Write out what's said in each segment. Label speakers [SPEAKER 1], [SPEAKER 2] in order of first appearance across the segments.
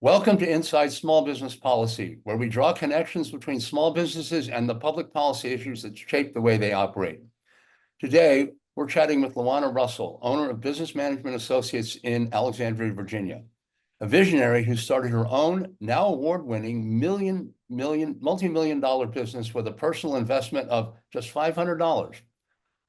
[SPEAKER 1] Welcome to Inside Small Business Policy, where we draw connections between small businesses and the public policy issues that shape the way they operate. Today, we're chatting with LaJuanna Russell, owner of Business Management Associates in Alexandria, Virginia, a visionary who started her own, now award-winning, multi-million dollar business with a personal investment of just $500.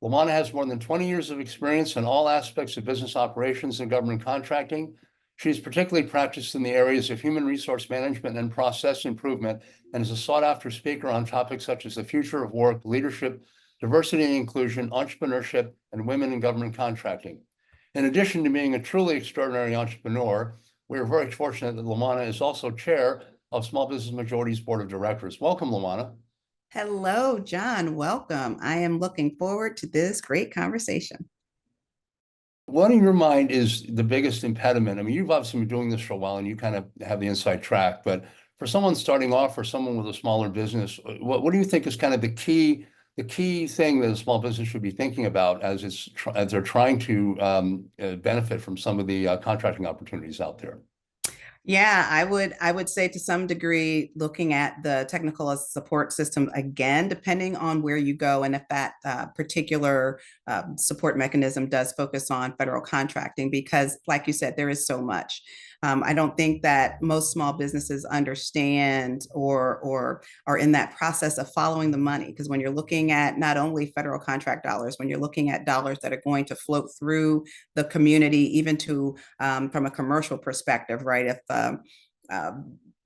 [SPEAKER 1] LaJuanna has more than 20 years of experience in all aspects of business operations and government contracting. She is particularly practiced in the areas of human resource management and process improvement, and is a sought-after speaker on topics such as the future of work, leadership, diversity and inclusion, entrepreneurship, and women in government contracting. In addition to being a truly extraordinary entrepreneur, we are very fortunate that LaJuanna is also chair of Small Business Majority's Board of Directors. Welcome, LaJuanna.
[SPEAKER 2] Hello, John. Welcome. I am looking forward to this great conversation.
[SPEAKER 1] What in your mind is the biggest impediment? I mean, you've obviously been doing this for a while and you kind of have the inside track, but for someone starting off or someone with a smaller business, what do you think is kind of the key thing that a small business should be thinking about as they're trying to benefit from some of the contracting opportunities out there?
[SPEAKER 2] Yeah, I would say to some degree, looking at the technical support system again, depending on where you go, and if that particular support mechanism does focus on federal contracting, because like you said, there is so much. I don't think that most small businesses understand or are in that process of following the money. Because when you're looking at not only federal contract dollars, when you're looking at dollars that are going to float through the community, even to from a commercial perspective, right? If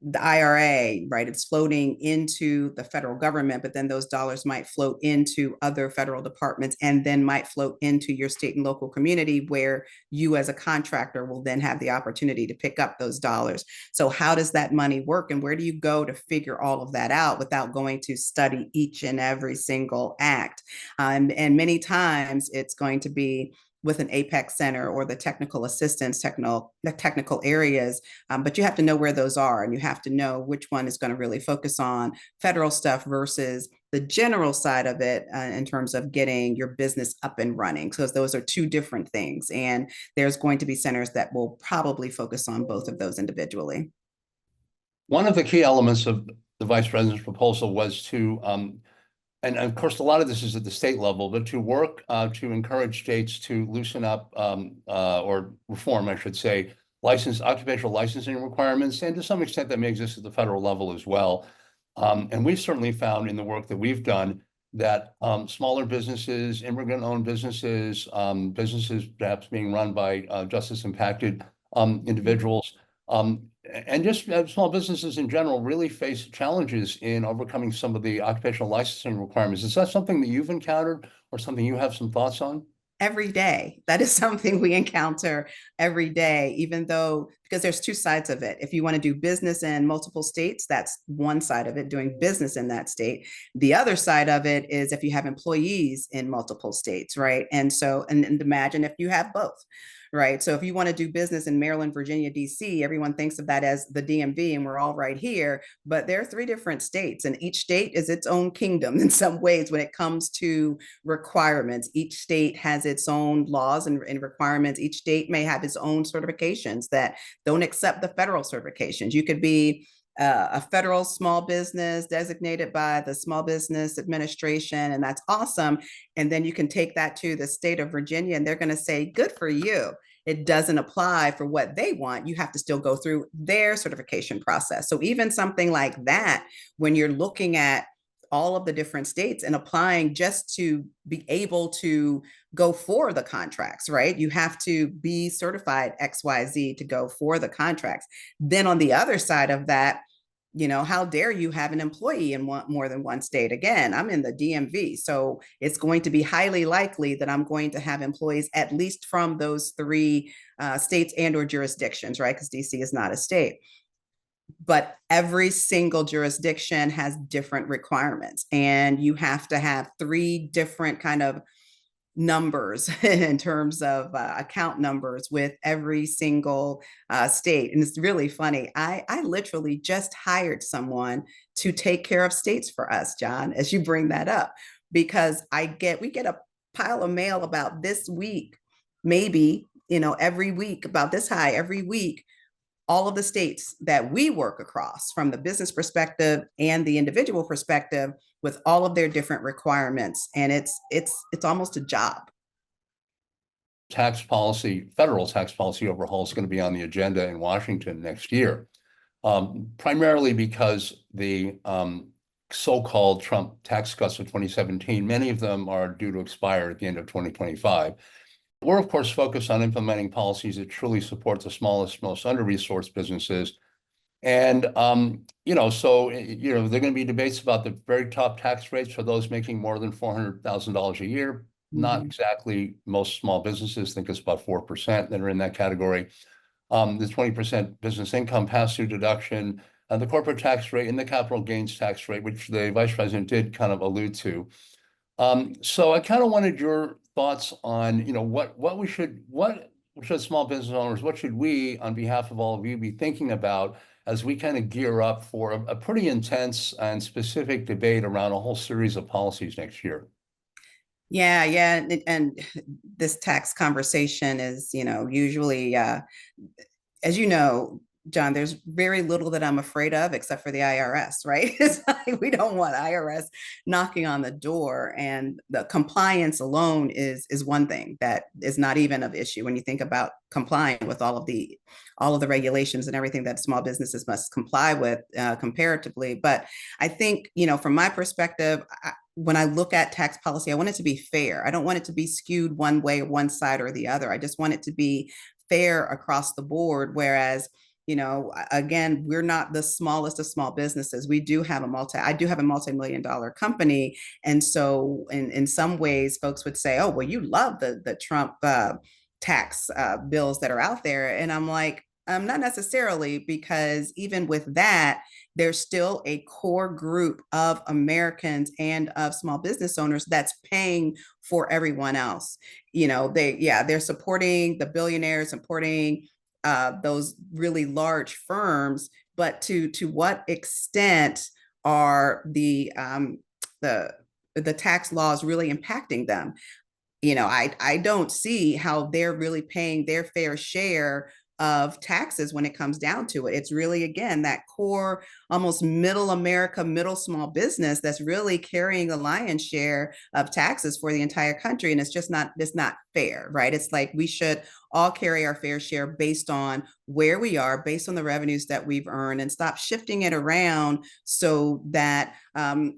[SPEAKER 2] the IRA, right, it's floating into the federal government, but then those dollars might float into other federal departments and then might float into your state and local community where you as a contractor will then have the opportunity to pick up those dollars. So how does that money work, and where do you go to figure all of that out without going to study each and every single act? And many times it's going to be with an apex center or the technical assistance, the technical areas, but you have to know where those are, and you have to know which one is going to really focus on federal stuff versus the general side of it in terms of getting your business up and running, because those are two different things, and there's going to be centers that will probably focus on both of those individually.
[SPEAKER 1] One of the key elements of the vice president's proposal was to and of course, a lot of this is at the state level, but to work to encourage states to loosen up or reform, I should say, occupational licensing requirements, and to some extent that may exist at the federal level as well. And we've certainly found in the work that we've done that smaller businesses, immigrant-owned businesses, businesses perhaps being run by justice-impacted individuals, and just small businesses in general really face challenges in overcoming some of the occupational licensing requirements. Is that something that you've encountered or something you have some thoughts on?
[SPEAKER 2] Every day. That is something we encounter every day, even though, because there's two sides of it. If you want to do business in multiple states, that's one side of it, doing business in that state. The other side of it is if you have employees in multiple states, right? And so, and imagine if you have both. Right. So if you want to do business in Maryland, Virginia, DC, everyone thinks of that as the DMV, and we're all right here. But there are three different states, and each state is its own kingdom in some ways when it comes to requirements. Each state has its own laws and requirements. Each state may have its own certifications that don't accept the federal certifications. You could be a federal small business designated by the Small Business Administration, and that's awesome. And then you can take that to the state of Virginia, and they're going to say, good for you. It doesn't apply for what they want. You have to still go through their certification process. So even something like that, when you're looking at all of the different states and applying just to be able to go for the contracts, right? You have to be certified XYZ to go for the contracts. Then on the other side of that, how dare you have an employee in more than one state? Again, I'm in the DMV, so it's going to be highly likely that I'm going to have employees at least from those three states and or jurisdictions, right? Because DC is not a state. But every single jurisdiction has different requirements, and you have to have three different kind of numbers in terms of account numbers with every single state. And it's really funny. I literally just hired someone to take care of states for us, John, as you bring that up, because we get a pile of mail about this week, maybe, every week, about this high every week, all of the states that we work across from the business perspective and the individual perspective with all of their different requirements. And it's almost a job.
[SPEAKER 1] Tax policy, federal tax policy overhaul is going to be on the agenda in Washington next year, primarily because the so-called Trump tax cuts of 2017, many of them are due to expire at the end of 2025. We're, of course, focused on implementing policies that truly support the smallest, most under-resourced businesses. And, so, there are going to be debates about the very top tax rates for those making more than $400,000 a year. Not
[SPEAKER 2] Mhm.
[SPEAKER 1] exactly. Most small businesses think it's about 4% that are in that category. The 20% business income pass-through deduction, the corporate tax rate, and the capital gains tax rate, which the vice president did kind of allude to. So I kind of wanted your thoughts on, what should small business owners, what should we, on behalf of all of you, be thinking about as we kind of gear up for a pretty intense and specific debate around a whole series of policies next year?
[SPEAKER 2] Yeah, yeah, and this tax conversation is, usually, as you know, John, there's very little that I'm afraid of except for the IRS, right? It's like we don't want IRS knocking on the door, and the compliance alone is one thing that is not even of issue when you think about complying with all of the regulations and everything that small businesses must comply with comparatively. But I think, from my perspective, when I look at tax policy, I want it to be fair. I don't want it to be skewed one way, one side or the other. I just want it to be fair across the board. Whereas, again, we're not the smallest of small businesses. I do have a multi-million-dollar company. And so in some ways, folks would say, oh, well, you love the Trump tax bills that are out there. And I'm like, not necessarily, because even with that, there's still a core group of Americans and of small business owners that's paying for everyone else. They're supporting the billionaires, supporting those really large firms, but to what extent are the tax laws really impacting them? I don't see how they're really paying their fair share of taxes when it comes down to it. It's really, again, that core, almost middle America, middle small business that's really carrying the lion's share of taxes for the entire country. And it's not fair, right? It's like we should all carry our fair share based on where we are, based on the revenues that we've earned, and stop shifting it around so that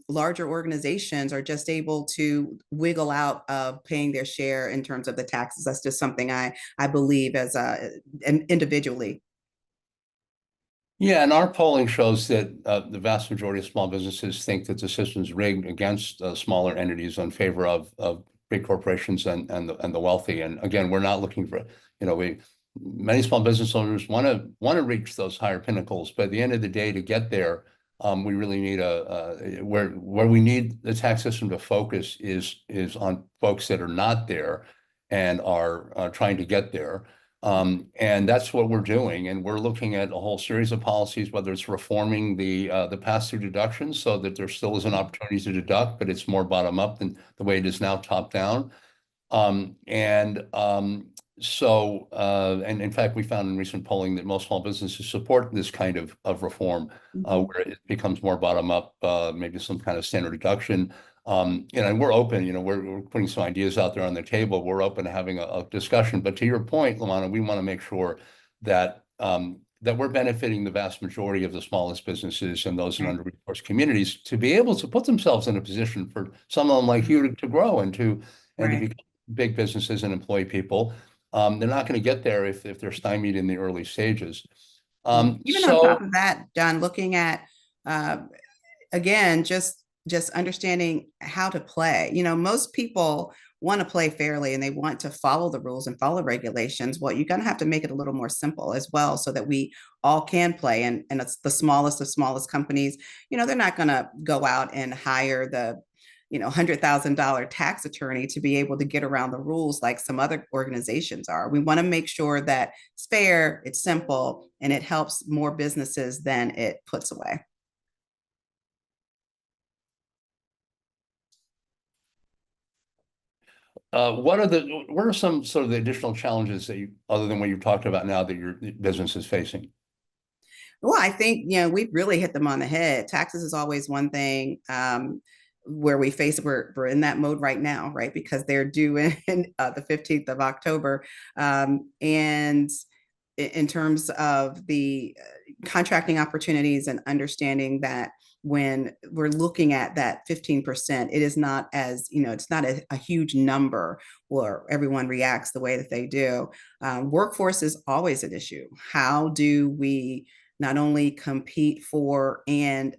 [SPEAKER 2] larger organizations are just able to wiggle out of paying their share in terms of the taxes. That's just something I believe as individually.
[SPEAKER 1] Yeah, and our polling shows that the vast majority of small businesses think that the system's rigged against smaller entities in favor of big corporations and the wealthy. And again, we're not looking for, many small business owners want to reach those higher pinnacles, but at the end of the day, to get there, we really need where we need the tax system to focus is on folks that are not there and are trying to get there. And that's what we're doing. And we're looking at a whole series of policies, whether it's reforming the pass-through deductions so that there still is an opportunity to deduct, but it's more bottom up than the way it is now top down. And in fact, we found in recent polling that most small businesses support this kind of reform,
[SPEAKER 2] Mhm.
[SPEAKER 1] where it becomes more bottom up, maybe some kind of standard deduction. And we're open, we're putting some ideas out there on the table. We're open to having a discussion. But to your point, LaJuanna, we want to make sure that that we're benefiting the vast majority of the smallest businesses and those in
[SPEAKER 2] Right.
[SPEAKER 1] under-resourced communities to be able to put themselves in a position for some of them like you to grow and to
[SPEAKER 2] Right.
[SPEAKER 1] become big businesses and employ people. They're not going to get there if they're stymied in the early stages.
[SPEAKER 2] Even on top
[SPEAKER 1] So
[SPEAKER 2] of that, John, looking at uh, again, just understanding how to play. Most people want to play fairly and they want to follow the rules and follow regulations. Well, you're going to have to make it a little more simple as well so that we all can play. And it's the smallest of smallest companies. They're not going to go out and hire the $100,000 tax attorney to be able to get around the rules like some other organizations are. We want to make sure that it's fair, it's simple, and it helps more businesses than it puts away.
[SPEAKER 1] what are some sort of the additional challenges that other than what you've talked about now, that your business is facing?
[SPEAKER 2] Well, I think, we've really hit them on the head. Taxes is always one thing, where we're in that mode right now, right? Because they're due in the 15th of October. And in terms of the contracting opportunities and understanding that when we're looking at that 15%, it is not as, it's not a huge number where everyone reacts the way that they do. Workforce is always an issue. How do we not only compete for and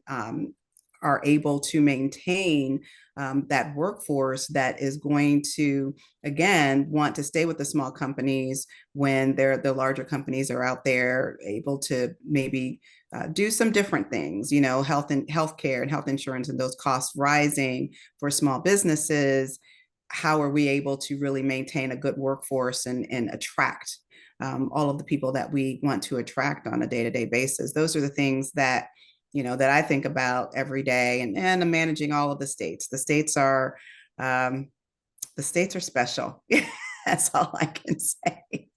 [SPEAKER 2] are able to maintain that workforce that is going to, again, want to stay with the small companies when the larger companies are out there able to maybe do some different things, health and healthcare and health insurance and those costs rising for small businesses. How are we able to really maintain a good workforce and attract all of the people that we want to attract on a day-to-day basis? Those are the things that that I think about every day, and I'm managing all of the states. Um, the states are special. That's all I can say.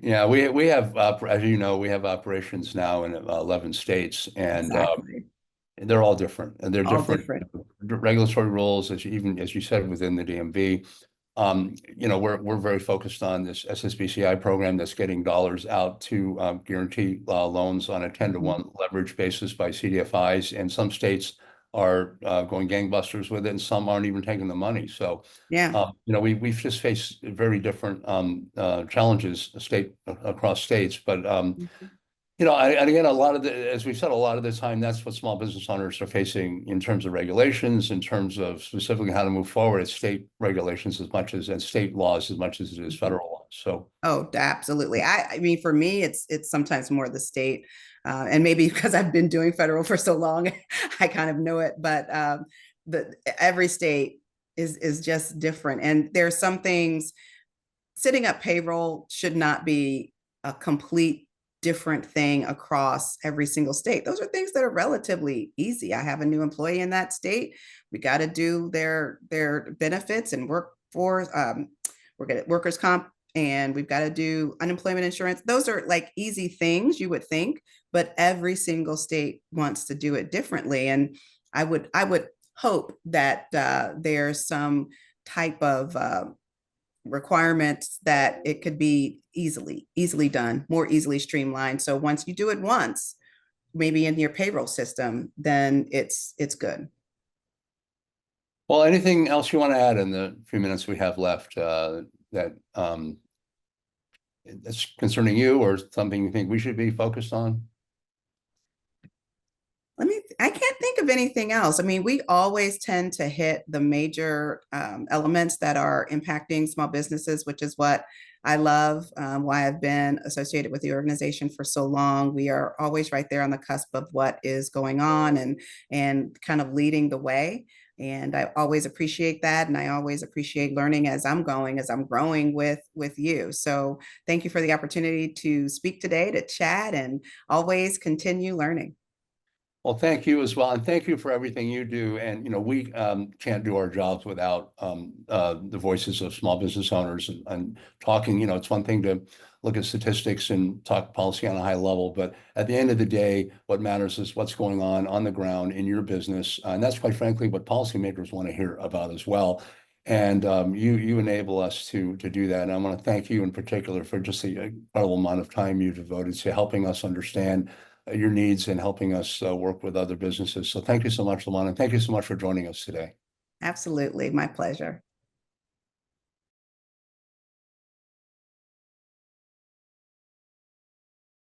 [SPEAKER 1] Yeah, we have, as you know, we have operations now in 11 states, and
[SPEAKER 2] Exactly.
[SPEAKER 1] they're all different, and they're
[SPEAKER 2] All
[SPEAKER 1] different
[SPEAKER 2] different.
[SPEAKER 1] regulatory rules, even as you said, within the DMV. We're very focused on this SSBCI program that's getting dollars out to guarantee loans on a 10-to-1 leverage basis by CDFIs, and some states are going gangbusters with it, and some aren't even taking the money. So,
[SPEAKER 2] Yeah.
[SPEAKER 1] we've just faced very different challenges across states, but and again, a lot of as we've said, a lot of the time, that's what small business owners are facing in terms of regulations, in terms of specifically how to move forward. It's state regulations as much as, and state laws as much as it is federal laws. So,
[SPEAKER 2] Oh, absolutely. I mean, for me, it's sometimes more the state, and maybe because I've been doing federal for so long, I kind of know it. But the every state is just different, and there's some things. Setting up payroll should not be a complete different thing across every single state. Those are things that are relatively easy. I have a new employee in that state. We got to do their benefits and work for we're good at workers' comp, and we've got to do unemployment insurance. Those are like easy things you would think, but every single state wants to do it differently. And I would hope that there's some type of requirements that it could be easily done, more easily streamlined. So once you do it once, maybe in your payroll system, then it's good.
[SPEAKER 1] well, anything else you want to add in the few minutes we have left that that's concerning you, or something you think we should be focused on?
[SPEAKER 2] I can't think of anything else. I mean, we always tend to hit the major elements that are impacting small businesses, which is what I love, why I've been associated with the organization for so long. We are always right there on the cusp of what is going on and kind of leading the way. And I always appreciate that. And I always appreciate learning as I'm growing with you. So thank you for the opportunity to speak today, to chat, and always continue learning.
[SPEAKER 1] Well, thank you as well, and thank you for everything you do. And we can't do our jobs without the voices of small business owners and talking. It's one thing to look at statistics and talk policy on a high level, but at the end of the day, what matters is what's going on the ground in your business, and that's quite frankly what policymakers want to hear about as well. And you enable us to do that. And I want to thank you in particular for just the incredible amount of time you devoted to helping us understand your needs and helping us work with other businesses. So thank you so much, LaJuanna, and thank you so much for joining us today.
[SPEAKER 2] Absolutely. My pleasure.